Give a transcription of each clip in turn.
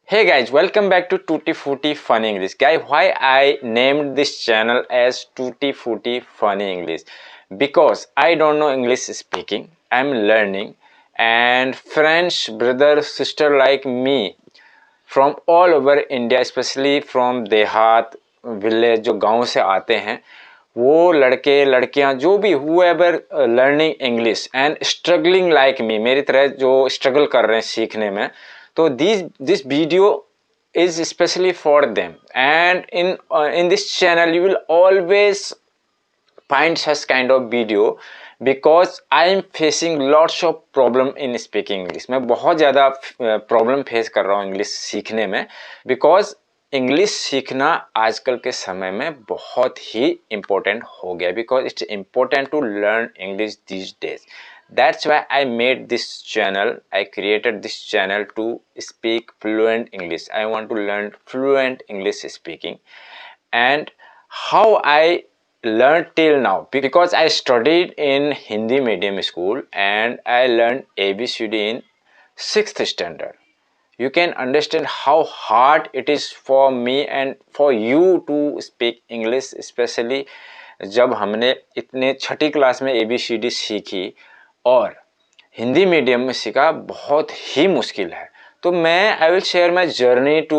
Hey guys, welcome back to Tutti Frutti Funny English. Guys, why I named this channel as Tutti Frutti Funny English? Because I don't know English speaking. I'm learning, and friends, brother, sister like me from all over India, especially from देहात village जो गांव से आते हैं, वो लड़के लड़कियां जो भी whoever learning English and struggling like me, मेरी तरह जो स्ट्रगल कर रहे हैं सीखने में, तो this video is especially for them. And in this channel you will always find such kind of video because I am facing lots of problem in speaking English. मैं बहुत ज़्यादा प्रॉब्लम फेस कर रहा हूँ इंग्लिश सीखने में, because English सीखना आजकल के समय में बहुत ही इम्पोर्टेंट हो गया, because it's important to learn English these days. That's why I made this channel. I created this channel to speak fluent English. I want to learn fluent English speaking. And how I learned till now, because I studied in Hindi medium school and I learned ABCD in 6th standard. You can understand how hard it is for me and for you to speak English, especially जब हमने इतने छठी class में ABCD सीखी और Hindi medium में सीखा, बहुत ही मुश्किल है. तो मैं I will share my journey to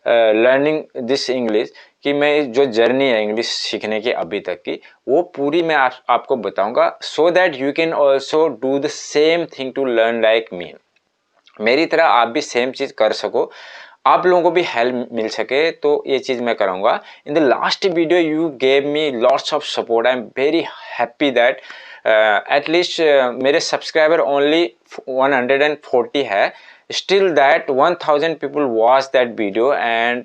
learning this English, कि मैं जो जर्नी है इंग्लिश सीखने की अभी तक की, वो पूरी मैं आपको बताऊंगा, so that you can also do the same thing to learn like me. मेरी तरह आप भी सेम चीज़ कर सको, आप लोगों को भी हेल्प मिल सके, तो ये चीज़ मैं करूँगा. In the last video you gave me lots of support. I am very happy that at least मेरे सब्सक्राइबर ओनली 140 है. Still that 1000 people watch that video and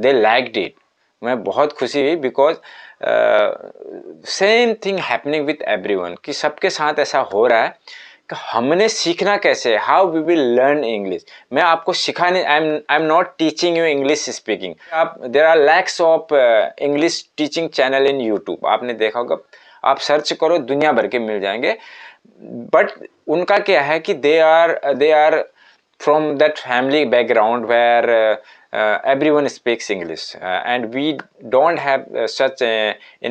they liked it. मैं बहुत खुशी हुई, because same thing happening with everyone, कि सबके साथ ऐसा हो रहा है. हमने सीखना कैसे, how we will learn English. मैं आपको सिखाने, I am not teaching you English speaking. आप there are lakhs of English teaching channel in YouTube, आपने देखा होगा, आप सर्च करो दुनिया भर के मिल जाएंगे. बट उनका क्या है कि they are from that family background where everyone speaks English, and we don't have such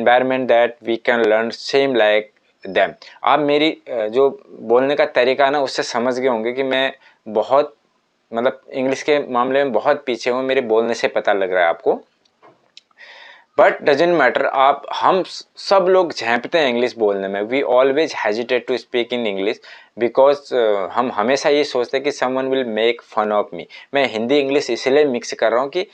environment that we can learn same like them. आप मेरी जो बोलने का तरीका ना, उससे समझ गए होंगे कि मैं बहुत, मतलब इंग्लिश के मामले में बहुत पीछे हूँ. मेरे बोलने से पता लग रहा है आपको. But doesn't matter. आप हम सब लोग झेंपते हैं इंग्लिश बोलने में. We always hesitate to speak in English, because हम हमेशा ये सोचते हैं कि someone will make fun of me. मैं हिंदी इंग्लिश इसलिए मिक्स कर रहा हूँ कि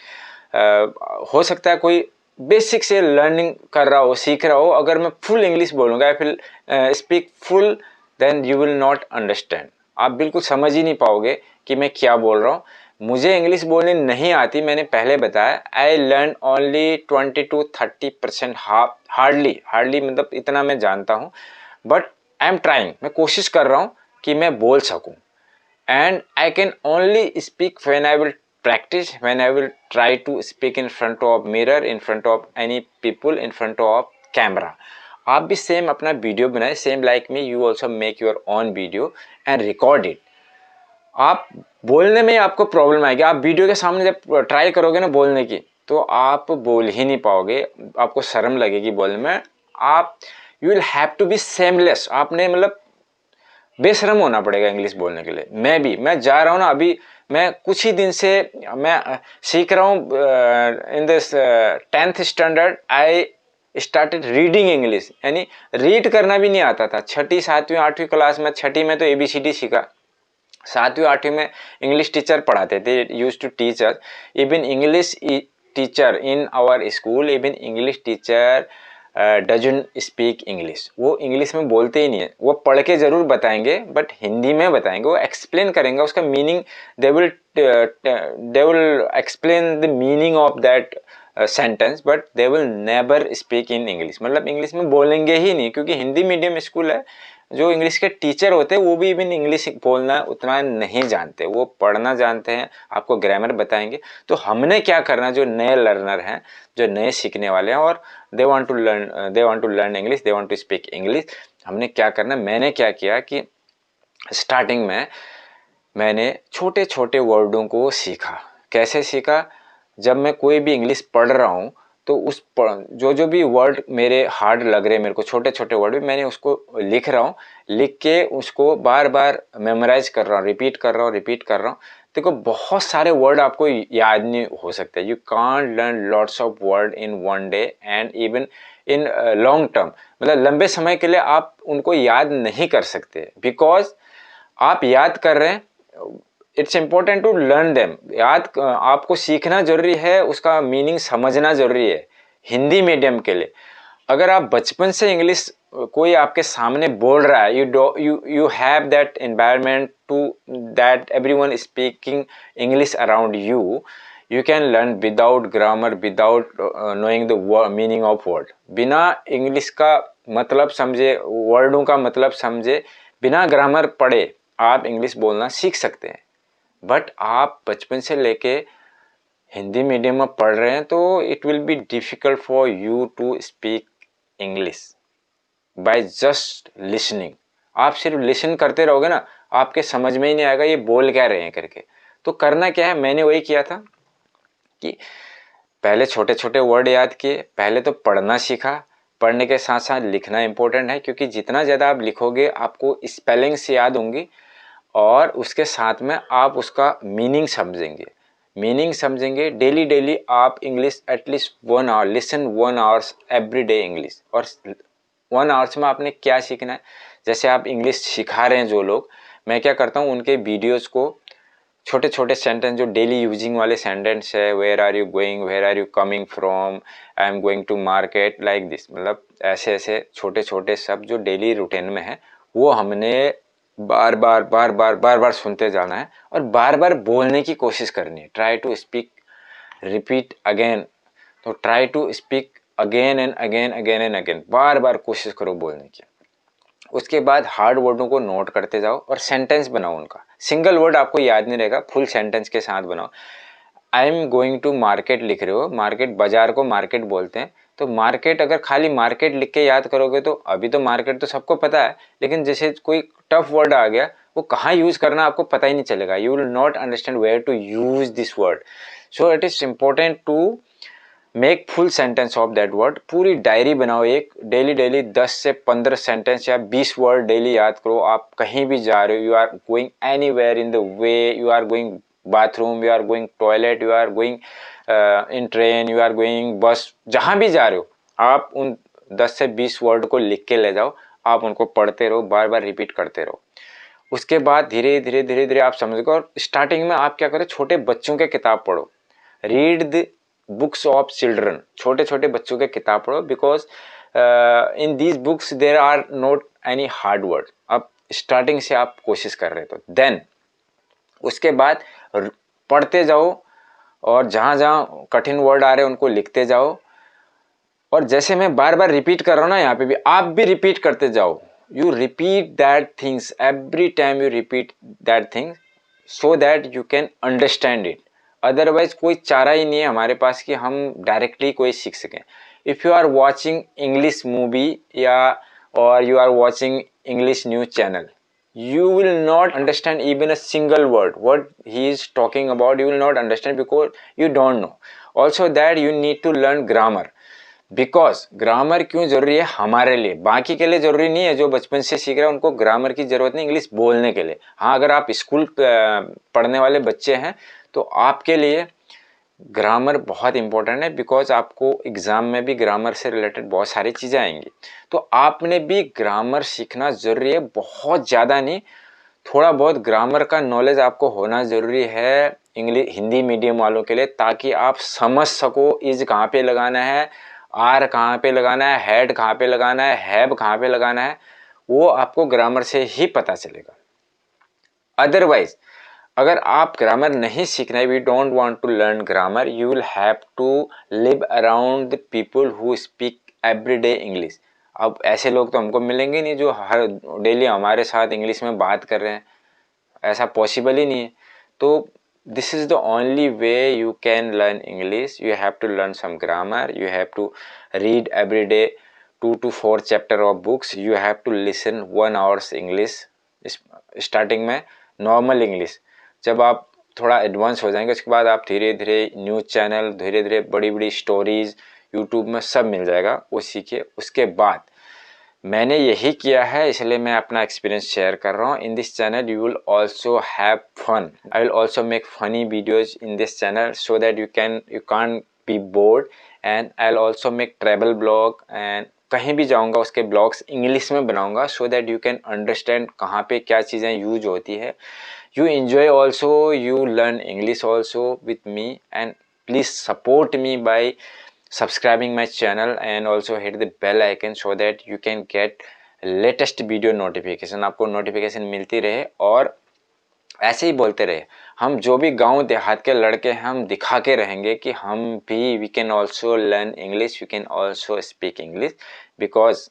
हो सकता है कोई बेसिक से लर्निंग कर रहा हो, सीख रहा हो. अगर मैं फुल इंग्लिश बोलूँगा, फिर speak full, then you will not understand. आप बिल्कुल समझ ही नहीं पाओगे कि मैं क्या बोल रहा हूँ. मुझे इंग्लिश बोलने नहीं आती, मैंने पहले बताया. I learn only 20 to 30%, hardly मतलब इतना मैं जानता हूँ. बट आई एम ट्राइंग, मैं कोशिश कर रहा हूँ कि मैं बोल सकूँ. And I can only speak when I will practice, when I will try to speak in front of mirror, in front of any people, in front of camera. आप भी सेम अपना वीडियो बनाए, same like me, you also make your own video and record it. आप बोलने में आपको problem आएगी. आप वीडियो के सामने जब ट्राई करोगे ना बोलने की, तो आप बोल ही नहीं पाओगे, आपको शर्म लगेगी बोलने में. आप you will have to be seamless. आपने मतलब बेशरम होना पड़ेगा इंग्लिश बोलने के लिए. मैं जा रहा हूँ ना, अभी मैं कुछ ही दिन से मैं सीख रहा हूँ. In this 10th standard I started reading English, यानी रीड करना भी नहीं आता था. छठी 7वीं 8वीं क्लास में, छठी में तो ABCD सीखा, 7वीं 8वीं में इंग्लिश टीचर पढ़ाते थे, use to teach us. Even English teacher in our school, even English teacher doesn't speak English. वो इंग्लिश में बोलते ही नहीं है. वो पढ़ के ज़रूर बताएंगे, बट हिंदी में बताएंगे. वो एक्सप्लेन करेंगे उसका meaning. They will explain the meaning of that sentence, but they will never speak in English. मतलब इंग्लिश में बोलेंगे ही नहीं, क्योंकि हिंदी मीडियम स्कूल है. जो इंग्लिश के टीचर होते हैं वो भी इवन इंग्लिश बोलना उतना नहीं जानते, वो पढ़ना जानते हैं, आपको ग्रामर बताएंगे. तो हमने क्या करना, जो नए लर्नर हैं, जो नए सीखने वाले हैं, और they want to learn English, they want to speak English, हमने क्या करना. मैंने क्या किया कि स्टार्टिंग में मैंने छोटे छोटे वर्डों को सीखा. कैसे सीखा, जब मैं कोई भी इंग्लिश पढ़ रहा हूँ तो उस जो भी वर्ड मेरे हार्ड लग रहे हैं, मेरे को छोटे छोटे वर्ड भी, मैंने उसको लिख रहा हूँ, लिख के उसको बार बार मेमोराइज कर रहा हूँ, रिपीट कर रहा हूँ, रिपीट कर रहा हूँ। देखो बहुत सारे वर्ड आपको याद नहीं हो सकते, you can't learn lots of word in one day and even in long term, मतलब लंबे समय के लिए आप उनको याद नहीं कर सकते, बिकॉज आप याद कर रहे हैं, it's important to learn them. याद आपको सीखना जरूरी है, उसका मीनिंग समझना जरूरी है। हिंदी मीडियम के लिए अगर आप बचपन से इंग्लिश कोई आपके सामने बोल रहा है, you have that environment to that everyone speaking English around you, you can learn without grammar, without knowing the meaning of word. बिना इंग्लिश का मतलब समझे, वर्डों का मतलब समझे, बिना ग्रामर पढ़े आप इंग्लिश बोलना सीख सकते हैं। बट आप बचपन से लेके हिंदी मीडियम में पढ़ रहे हैं तो it will be difficult for you to speak English by just listening. आप सिर्फ लिसन करते रहोगे ना, आपके समझ में ही नहीं आएगा ये बोल क्या रहे हैं करके। तो करना क्या है, मैंने वही किया था कि पहले छोटे छोटे वर्ड याद किए, पहले तो पढ़ना सीखा, पढ़ने के साथ साथ लिखना इंपॉर्टेंट है, क्योंकि जितना ज़्यादा आप लिखोगे आपको स्पेलिंग्स याद होंगी और उसके साथ में आप उसका मीनिंग समझेंगे। डेली डेली आप English at least 1 hour listen, 1 hours every day English. और 1 आवर्स में आपने क्या सीखना है, जैसे आप इंग्लिश सिखा रहे हैं जो लोग, मैं क्या करता हूँ उनके वीडियोज़ को छोटे छोटे सेंटेंस जो डेली यूजिंग वाले सेंटेंस है, where are you going, where are you coming from, I am going to market, like this, मतलब ऐसे ऐसे छोटे छोटे शब्द जो डेली रूटीन में है, वो हमने बार बार सुनते जाना है और बार बार बोलने की कोशिश करनी है। Try to speak, repeat again, तो try to speak again and again, बार बार कोशिश करो बोलने की। उसके बाद हार्ड वर्डों को नोट करते जाओ और सेंटेंस बनाओ उनका। सिंगल वर्ड आपको याद नहीं रहेगा, फुल सेंटेंस के साथ बनाओ। I am going to market लिख रहे हो, मार्केट, बाजार को मार्केट बोलते हैं, तो मार्केट अगर खाली मार्केट लिख के याद करोगे तो अभी तो मार्केट तो सबको पता है, लेकिन जैसे कोई टफ वर्ड आ गया वो कहाँ यूज करना आपको पता ही नहीं चलेगा, you will not understand where to use this word. So it is important to make full sentence of that word. पूरी डायरी बनाओ एक, डेली डेली 10 से 15 सेंटेंस या 20 वर्ड डेली याद करो। आप कहीं भी जा रहे हो, you are going anywhere in the way, you are going bathroom, you are going toilet, you are going in train, you are going bus, जहाँ भी जा रहे हो आप उन 10 से 20 वर्ड को लिख के ले जाओ। आप उनको पढ़ते रहो, बार बार रिपीट करते रहो। उसके बाद धीरे धीरे आप समझोगे। और स्टार्टिंग में आप क्या करो, छोटे बच्चों के किताब पढ़ो, read the books of children, छोटे छोटे बच्चों के किताब पढ़ो, because in these books there are not any hard word. अब स्टार्टिंग से आप कोशिश कर रहे हो तो देन उसके बाद पढ़ते जाओ और जहाँ जहाँ कठिन वर्ड आ रहे हैं उनको लिखते जाओ। और जैसे मैं बार बार रिपीट कर रहा हूँ ना, यहाँ पे भी आप भी रिपीट करते जाओ। You repeat that things every time, you repeat that things so that you can understand it. Otherwise कोई चारा ही नहीं है हमारे पास कि हम डायरेक्टली कोई सीख सकें। If you are watching English movie या और you are watching English news channel, you will not understand even a single word what he is talking about, you will not understand because you don't know. Also that you need to learn grammar, because grammar क्यों जरूरी है हमारे लिए, बाकी के लिए जरूरी नहीं है। जो बचपन से सीख रहे हैं उनको ग्रामर की जरूरत नहीं इंग्लिश बोलने के लिए। हाँ, अगर आप स्कूल पढ़ने वाले बच्चे हैं तो आपके लिए ग्रामर बहुत इंपॉर्टेंट है, बिकॉज आपको एग्जाम में भी ग्रामर से रिलेटेड बहुत सारी चीज़ें आएंगी। तो आपने भी ग्रामर सीखना ज़रूरी है, बहुत ज़्यादा नहीं, थोड़ा बहुत ग्रामर का नॉलेज आपको होना ज़रूरी है इंग्लिश हिंदी मीडियम वालों के लिए, ताकि आप समझ सको इज कहाँ पे लगाना है, आर कहाँ पे लगाना है, हेड कहाँ पे लगाना है, हैव कहाँ पे लगाना है, वो आपको ग्रामर से ही पता चलेगा। अदरवाइज अगर आप ग्रामर नहीं सीखना है, we don't want to learn grammar, you will have to live around the people who speak everyday English. अब ऐसे लोग तो हमको मिलेंगे नहीं जो हर डेली हमारे साथ इंग्लिश में बात कर रहे हैं, ऐसा पॉसिबल ही नहीं है। तो this is the only way you can learn English. You have to learn some grammar, you have to read every day 2 to 4 chapter of books, you have to listen 1 hours English. Starting में normal English, जब आप थोड़ा advance हो जाएंगे, उसके बाद आप धीरे धीरे न्यूज़ चैनल, धीरे धीरे बड़ी बड़ी स्टोरीज़ यूट्यूब में सब मिल जाएगा, वो सीखिए। उसके बाद मैंने यही किया है, इसलिए मैं अपना एक्सपीरियंस शेयर कर रहा हूँ। In this channel you will also have fun, I will also make funny videos in this channel so that you can't be bored, and I will also make travel blog, and कहीं भी जाऊँगा उसके blogs English में बनाऊँगा so that you can understand कहाँ पे क्या चीज़ें यूज होती है। You enjoy also, you learn English also with me, and please support me by subscribing my channel and also hit the bell icon so that you can get latest video notification, आपको notification मिलती रहे। और ऐसे ही बोलते रहे, हम जो भी गांव देहात के लड़के हैं हम दिखा के रहेंगे कि हम भी we can also learn English, we can also speak English. Because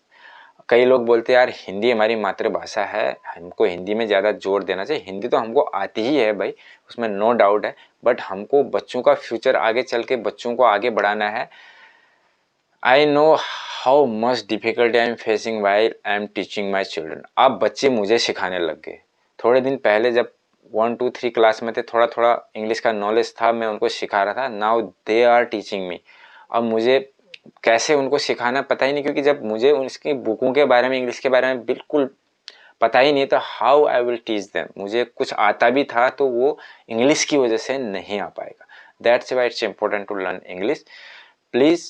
कई लोग बोलते हैं यार हिंदी हमारी मातृभाषा है, हमको हिंदी में ज़्यादा जोर देना चाहिए। हिंदी तो हमको आती ही है भाई, उसमें नो डाउट है, बट हमको बच्चों का फ्यूचर आगे चल के बच्चों को आगे बढ़ाना है। I know how much difficult I am facing while I am teaching my children. अब बच्चे मुझे सिखाने लग गए। थोड़े दिन पहले जब 1 2 3 क्लास में थे, थोड़ा थोड़ा इंग्लिश का नॉलेज था, मैं उनको सिखा रहा था। Now they are teaching me. अब मुझे कैसे उनको सिखाना पता ही नहीं, क्योंकि जब मुझे उसकी बुकों के बारे में, इंग्लिश के बारे में बिल्कुल पता ही नहीं था, how I will teach them. मुझे कुछ आता भी था तो वो इंग्लिश की वजह से नहीं आ पाएगा। That's why it's important to learn English. Please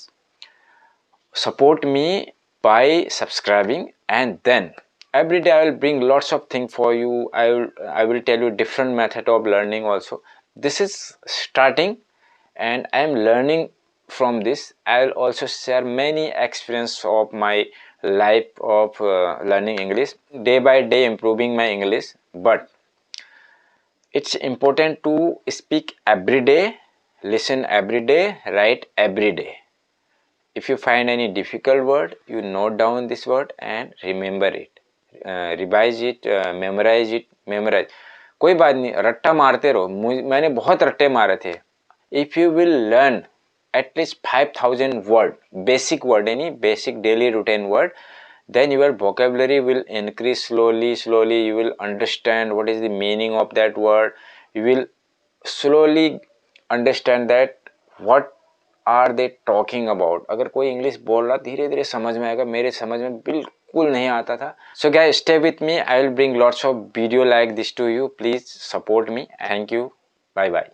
support me by subscribing, and then every day I will bring lots of things for you. I will tell you different method of learning also. This is starting and I am learning from this. I will also share many experience of my life of learning English, day by day improving my English. But it's important to speak every day, listen every day, write every day. If you find any difficult word, you note down this word and remember it, revise it, memorize. कोई बात नहीं, रट्टा मारते रहो। मैंने बहुत रट्टे मारे थे। If you will learn at least 5000 word, basic word, any basic daily routine word, then your vocabulary will increase slowly. You will understand what is the meaning of that word. You will slowly understand that what are they talking about. अगर कोई English बोल रहा धीरे धीरे समझ में आएगा, मेरे समझ में बिल्कुल नहीं आता था। So guys stay with me, I will bring lots of video like this to you. Please support me. Thank you, bye bye.